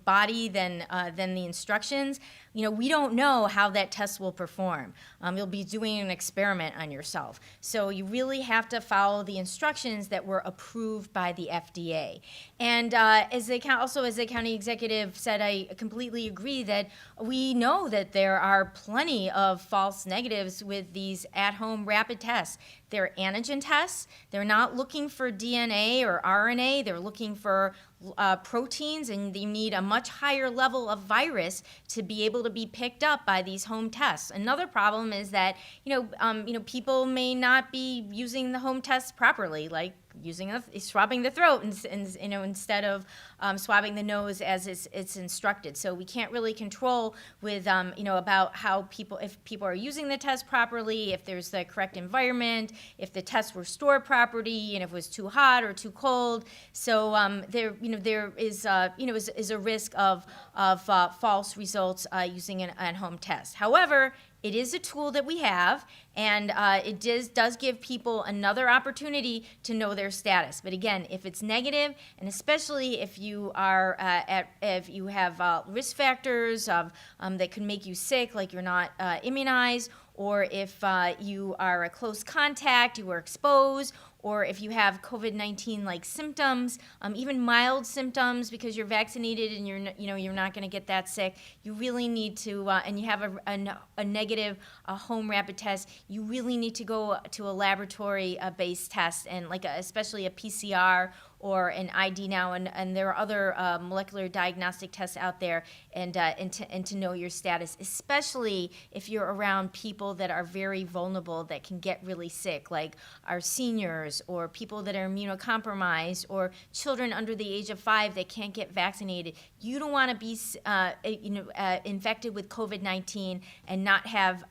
body than the instructions, we don't know how that test will perform. You'll be doing an experiment on yourself. So you really have to follow the instructions that were approved by the FDA. And as the county executive said, I completely agree that we know that there are plenty of false negatives with these at-home rapid tests. They're antigen tests. They're not looking for DNA or RNA. They're looking for proteins, and you need a much higher level of virus to be able to be picked up by these home tests. Another problem is that people may not be using the home tests properly, like swabbing the throat instead of swabbing the nose as it's instructed. So we can't really control with about how if people are using the test properly, if there's the correct environment, if the tests were stored properly, and if it was too hot or too cold. So there is a risk of false results using an at-home test. However, it is a tool that we have, and it does give people another opportunity to know their status. But again, if it's negative, and especially if you are if you have risk factors that could make you sick, like you're not immunized, or if you are a close contact, you were exposed, or if you have COVID-19 like symptoms, even mild symptoms because you're vaccinated and you're not going to get that sick, you really need to, and you have a negative home rapid test, you really need to go to a laboratory based test, and especially a PCR or an ID now, and there are other molecular diagnostic tests out there, and to know your status, especially if you're around people that are very vulnerable that can get really sick, like our seniors or people that are immunocompromised or children under the age of 5 that can't get vaccinated. You don't want to be infected with COVID-19 and not have,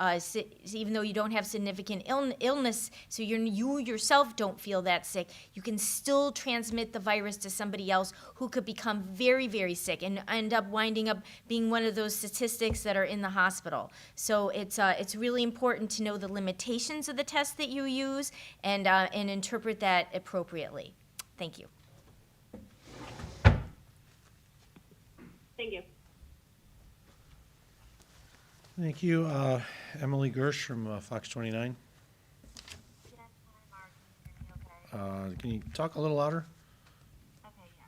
even though you don't have significant illness, so you yourself don't feel that sick, you can still transmit the virus to somebody else who could become very, very sick and end up winding up being one of those statistics that are in the hospital. So it's really important to know the limitations of the test that you use and interpret that appropriately. Thank you. Thank you. Thank you. Emily Gersh from Fox 29. Can you talk a little louder? Okay, yeah.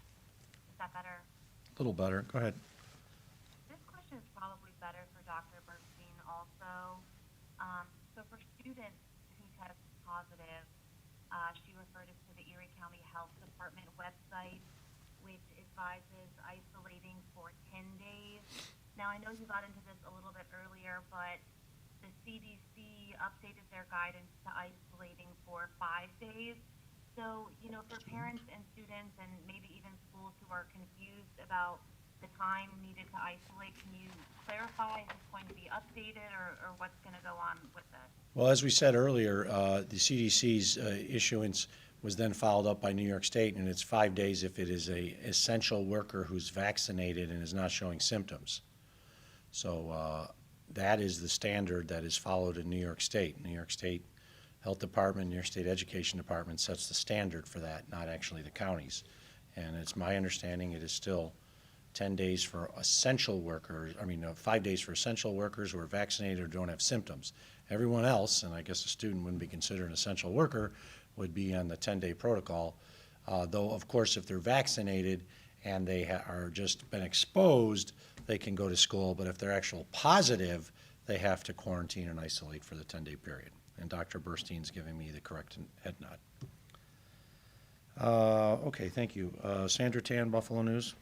Is that better? A little better. Go ahead. This question is probably better for Dr. Bernstein also. So for students who test positive, she referred us to the Erie County Health Department website, which advises isolating for 10 days. Now, I know you got into this a little bit earlier, but the CDC updated their guidance to isolating for 5 days. So, for parents and students and maybe even schools who are confused about the time needed to isolate, can you clarify if it's going to be updated or what's going to go on with this? Well, as we said earlier, the CDC's issuance was then followed up by New York State, and it's 5 days if it is a essential worker who's vaccinated and is not showing symptoms. So that is the standard that is followed in New York State. New York State Health Department, New York State Education Department sets the standard for that, not actually the counties. And it's my understanding it is still 10 days for essential workers, 5 days for essential workers who are vaccinated or don't have symptoms. Everyone else, and I guess a student wouldn't be considered an essential worker, would be on the 10-day protocol. Though, of course, if they're vaccinated and they are just been exposed, they can go to school. But if they're actual positive, they have to quarantine and isolate for the 10-day period. And Dr. Burstein's giving me the correct head nod. Okay, thank you. Sandra Tan, Buffalo News.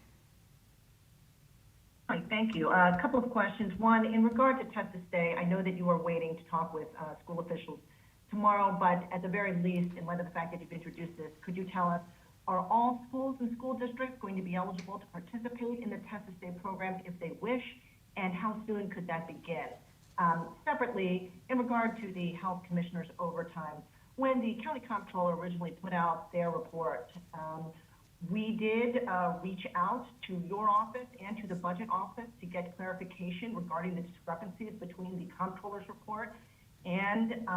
Hi, thank you. A couple of questions. One, in regard to test to stay, I know that you are waiting to talk with school officials tomorrow, but at the very least, in light of the fact that you've introduced this, could you tell us, are all schools and school districts going to be eligible to participate in the test to stay program if they wish, and how soon could that begin? Separately, in regard to the health commissioner's overtime, when the county comptroller originally put out their report, we did reach out to your office and to the budget office to get clarification regarding the discrepancies between the comptroller's report and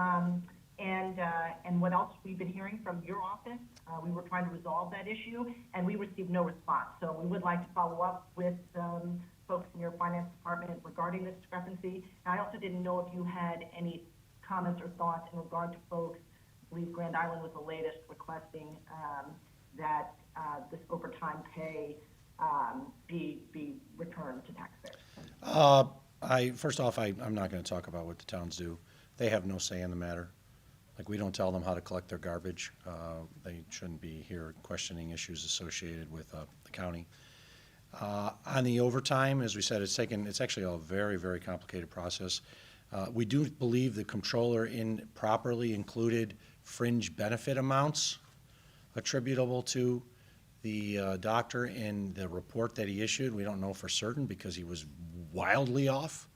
what else we've been hearing from your office. We were trying to resolve that issue, and we received no response. So we would like to follow up with folks in your finance department regarding this discrepancy. And I also didn't know if you had any comments or thoughts in regard to folks. I believe Grand Island was the latest requesting that this overtime pay be returned to taxpayers. First off, I'm not going to talk about what the towns do. They have no say in the matter. Like, we don't tell them how to collect their garbage. They shouldn't be here questioning issues associated with the county. On the overtime, as we said, it's actually a very, very complicated process. We do believe the comptroller properly included fringe benefit amounts attributable to the doctor in the report that he issued. We don't know for certain because he was wildly off.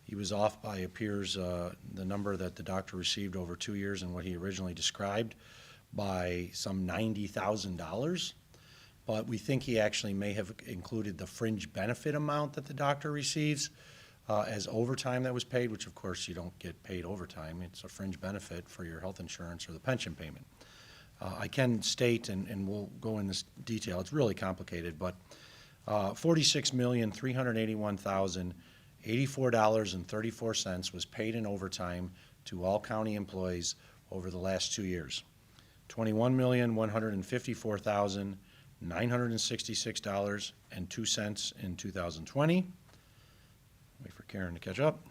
He was off by, appears, the number that the doctor received over 2 years and what he originally described by some $90,000. But we think he actually may have included the fringe benefit amount that the doctor receives as overtime that was paid, which of course you don't get paid overtime. It's a fringe benefit for your health insurance or the pension payment. I can state, and we'll go in this detail, it's really complicated, but $46,381,084.34 was paid in overtime to all county employees over the last 2 years. $21,154,966.02 in 2020. Wait for Karen to catch up.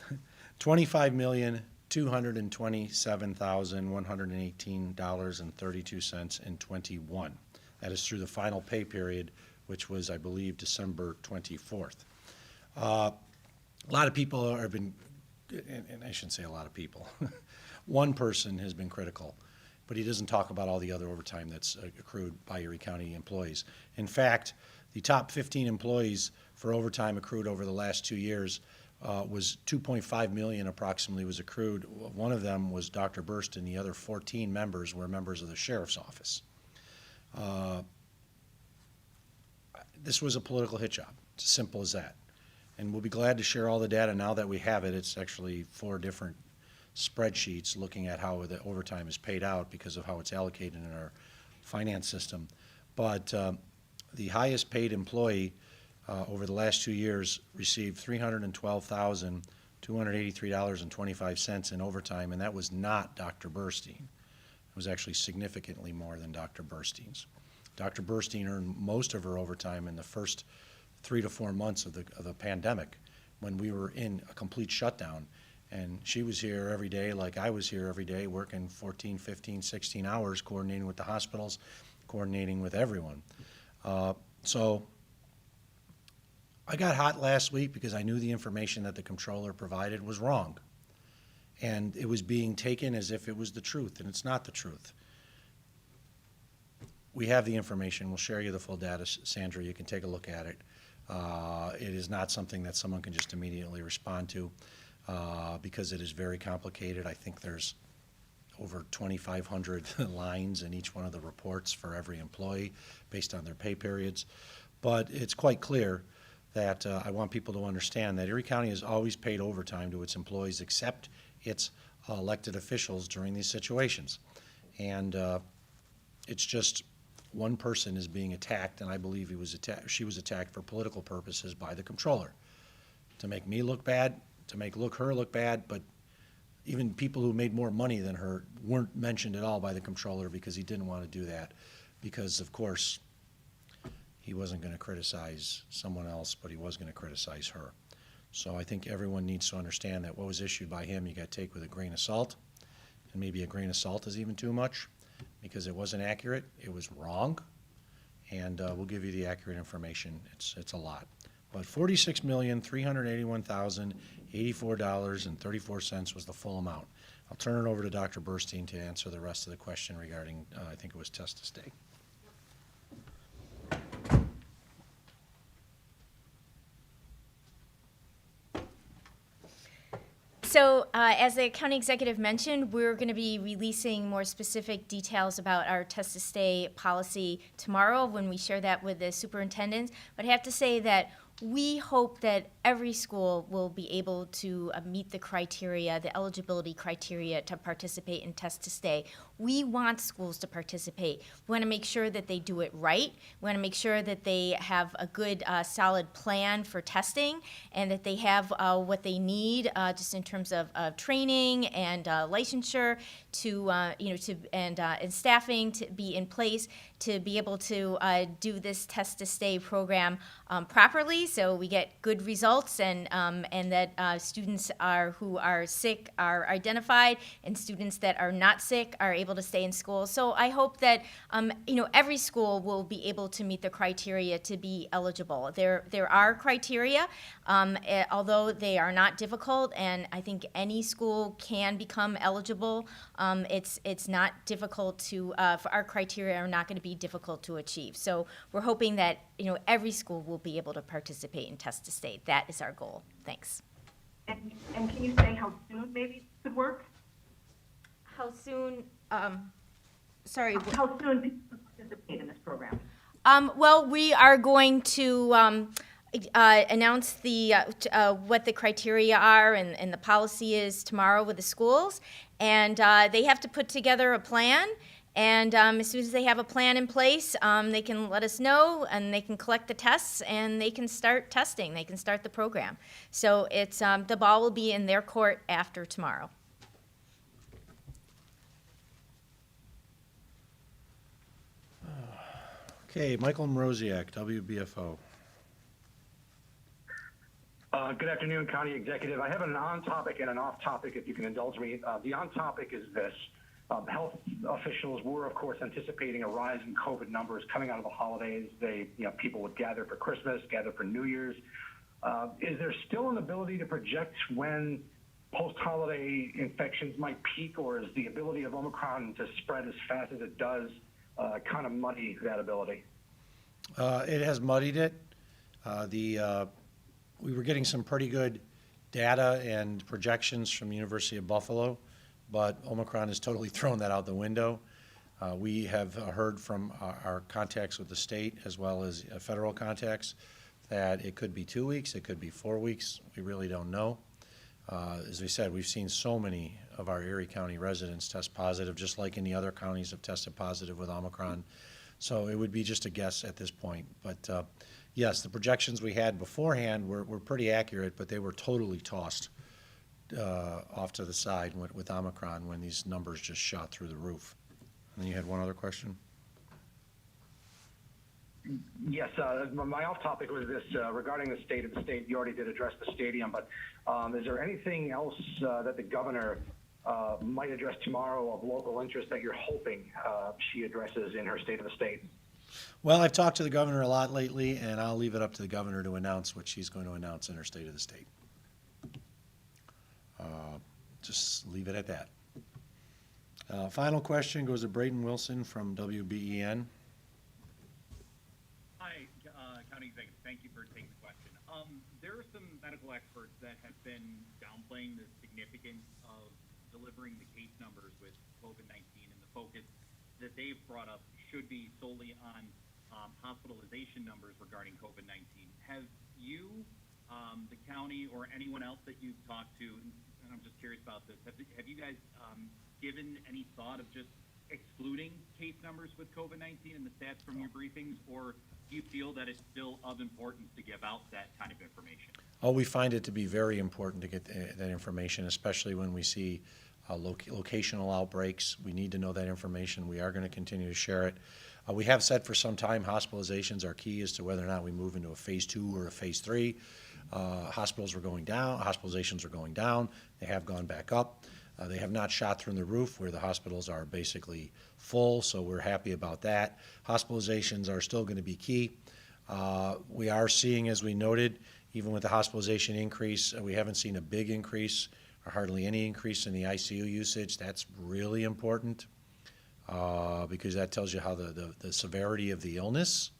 $25,227,118.32 in 21. That is through the final pay period, which was, I believe, December 24th. A lot of people have been, and I shouldn't say a lot of people, one person has been critical, but he doesn't talk about all the other overtime that's accrued by Erie County employees. In fact, the top 15 employees for overtime accrued over the last 2 years was $2.5 million approximately was accrued. One of them was Dr. Burst, and the other 14 members were members of the sheriff's office. This was a political hit job. It's as simple as that. And we'll be glad to share all the data now that we have it. It's actually 4 different spreadsheets looking at how the overtime is paid out because of how it's allocated in our finance system. But the highest paid employee over the last 2 years received $312,283.25 in overtime, and that was not Dr. Burstein. It was actually significantly more than Dr. Burstein's. Dr. Burstein earned most of her overtime in the first 3 to 4 months of the pandemic when we were in a complete shutdown. And she was here every day like I was here every day, working 14, 15, 16 hours, coordinating with the hospitals, coordinating with everyone. So I got hot last week because I knew the information that the comptroller provided was wrong. And it was being taken as if it was the truth, and it's not the truth. We have the information. We'll share you the full data, Sandra. You can take a look at it. It is not something that someone can just immediately respond to because it is very complicated. I think there's over 2,500 lines in each one of the reports for every employee based on their pay periods. But it's quite clear that I want people to understand that Erie County has always paid overtime to its employees except its elected officials during these situations. And it's just one person is being attacked, and I believe she was attacked for political purposes by the comptroller to make me look bad, to make her look bad, but even people who made more money than her weren't mentioned at all by the comptroller because he didn't want to do that because, of course, he wasn't going to criticize someone else, but he was going to criticize her. So I think everyone needs to understand that what was issued by him you got to take with a grain of salt, and maybe a grain of salt is even too much because it wasn't accurate, it was wrong, and we'll give you the accurate information. It's a lot. But $46,381,084.34 was the full amount. I'll turn it over to Dr. Burstein to answer the rest of the question regarding, I think it was test to stay. So as the county executive mentioned, we're going to be releasing more specific details about our test to stay policy tomorrow when we share that with the superintendents. But I have to say that we hope that every school will be able to meet the criteria, the eligibility criteria to participate in test to stay. We want schools to participate. We want to make sure that they do it right. We want to make sure that they have a good, solid plan for testing and that they have what they need just in terms of training and licensure and staffing to be in place to be able to do this test to stay program properly, so we get good results and that students who are sick are identified and students that are not sick are able to stay in school. So I hope that every school will be able to meet the criteria to be eligible. There are criteria, although they are not difficult, and I think any school can become eligible. It's not difficult for our criteria are not going to be difficult to achieve. So we're hoping that every school will be able to participate in test to stay. That is our goal. Thanks. And can you say how soon maybe it could work? How soon? Sorry. How soon people can participate in this program? Well, we are going to announce what the criteria are and the policy is tomorrow with the schools, and they have to put together a plan. And as soon as they have a plan in place, they can let us know, and they can collect the tests, and they can start testing. They can start the program. So it's the ball will be in their court after tomorrow. Okay, Michael Mroziak, WBFO. Good afternoon, County Executive. I have an on-topic and an off-topic, if you can indulge me. The on-topic is this. Health officials were, of course, anticipating a rise in COVID numbers coming out of the holidays. People would gather for Christmas, gather for New Year's. Is there still an ability to project when post-holiday infections might peak, or is the ability of Omicron to spread as fast as it does kind of muddy that ability? It has muddied it. We were getting some pretty good data and projections from the University of Buffalo, but Omicron has totally thrown that out the window. We have heard from our contacts with the state as well as federal contacts that it could be 2 weeks, it could be 4 weeks. We really don't know. As we said, we've seen so many of our Erie County residents test positive, just like any other counties have tested positive with Omicron. So it would be just a guess at this point. But yes, the projections we had beforehand were pretty accurate, but they were totally tossed off to the side with Omicron when these numbers just shot through the roof. And then you had one other question? Yes, my off-topic was this regarding the state of the state. You already did address the stadium, but is there anything else that the governor might address tomorrow of local interest that you're hoping she addresses in her state of the state? Well, I've talked to the governor a lot lately, and I'll leave it up to the governor to announce what she's going to announce in her state of the state. Just leave it at that. Final question goes to Braden Wilson from WBEN. Hi, County Executive. Thank you for taking the question. There are some medical experts that have been downplaying the significance of delivering the case numbers with COVID-19, and the focus that they've brought up should be solely on hospitalization numbers regarding COVID-19. Have you, the county, or anyone else that you've talked to, and I'm just curious about this, have you guys given any thought of just excluding case numbers with COVID-19 and the stats from your briefings, or do you feel that it's still of importance to give out that kind of information? Oh, we find it to be very important to get that information, especially when we see locational outbreaks. We need to know that information. We are going to continue to share it. We have said for some time hospitalizations are key as to whether or not we move into a phase 2 or a phase 3. Hospitals are going down. Hospitalizations are going down. They have gone back up. They have not shot through the roof where the hospitals are basically full, so we're happy about that. Hospitalizations are still going to be key. We are seeing, as we noted, even with the hospitalization increase, we haven't seen a big increase or hardly any increase in the ICU usage. That's really important because that tells you how the severity of the illness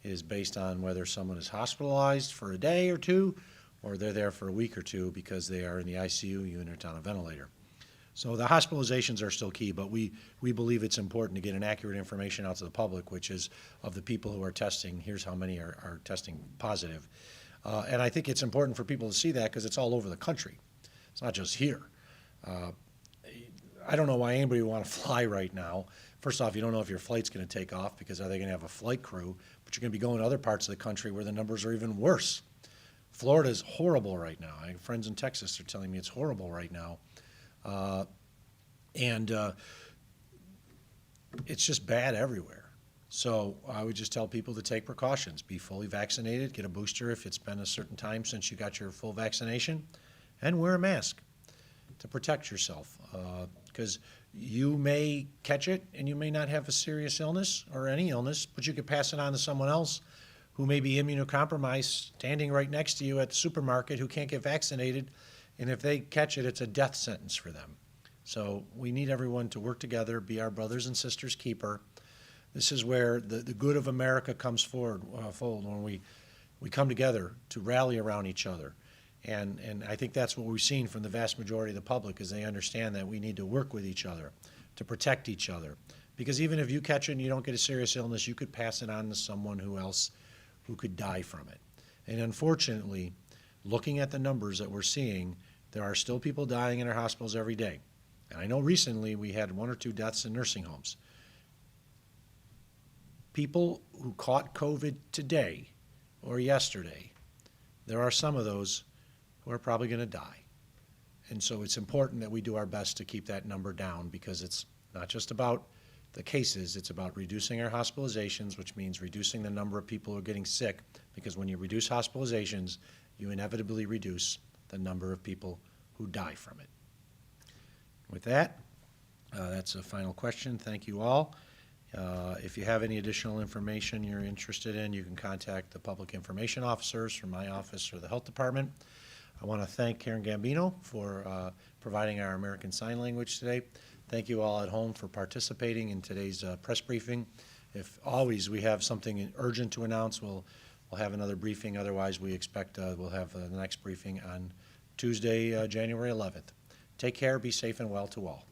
is based on whether someone is hospitalized for a day or two or they're there for a week or two because they are in the ICU unit on a ventilator. So the hospitalizations are still key, but we believe it's important to get an accurate information out to the public, which is of the people who are testing, here's how many are testing positive. And I think it's important for people to see that because it's all over the country. It's not just here. I don't know why anybody would want to fly right now. First off, you don't know if your flight's going to take off because are they going to have a flight crew? But you're going to be going to other parts of the country where the numbers are even worse. Florida's horrible right now. I have friends in Texas are telling me it's horrible right now. And it's just bad everywhere. So I would just tell people to take precautions. Be fully vaccinated, get a booster if it's been a certain time since you got your full vaccination, and wear a mask to protect yourself. Because you may catch it and you may not have a serious illness or any illness, but you could pass it on to someone else who may be immunocompromised standing right next to you at the supermarket who can't get vaccinated. And if they catch it, it's a death sentence for them. So we need everyone to work together, be our brothers and sisters keeper. This is where the good of America comes forward, when we come together to rally around each other. And I think that's what we've seen from the vast majority of the public is they understand that we need to work with each other to protect each other. Because even if you catch it and you don't get a serious illness, you could pass it on to someone else who could die from it. And unfortunately, looking at the numbers that we're seeing, there are still people dying in our hospitals every day. And I know recently we had 1 or 2 deaths in nursing homes. People who caught COVID today or yesterday, there are some of those who are probably going to die. And so it's important that we do our best to keep that number down because it's not just about the cases, it's about reducing our hospitalizations, which means reducing the number of people who are getting sick, because when you reduce hospitalizations, you inevitably reduce the number of people who die from it. With that, That's a final question. Thank you all. If you have any additional information you're interested in, you can contact the public information officers from my office or the health department. I want to thank Karen Gambino for providing our American Sign Language today. Thank you all at home for participating in today's press briefing. If always we have something urgent to announce, we'll have another briefing. Otherwise, we expect we'll have the next briefing on Tuesday, January 11th. Take care, be safe and well to all.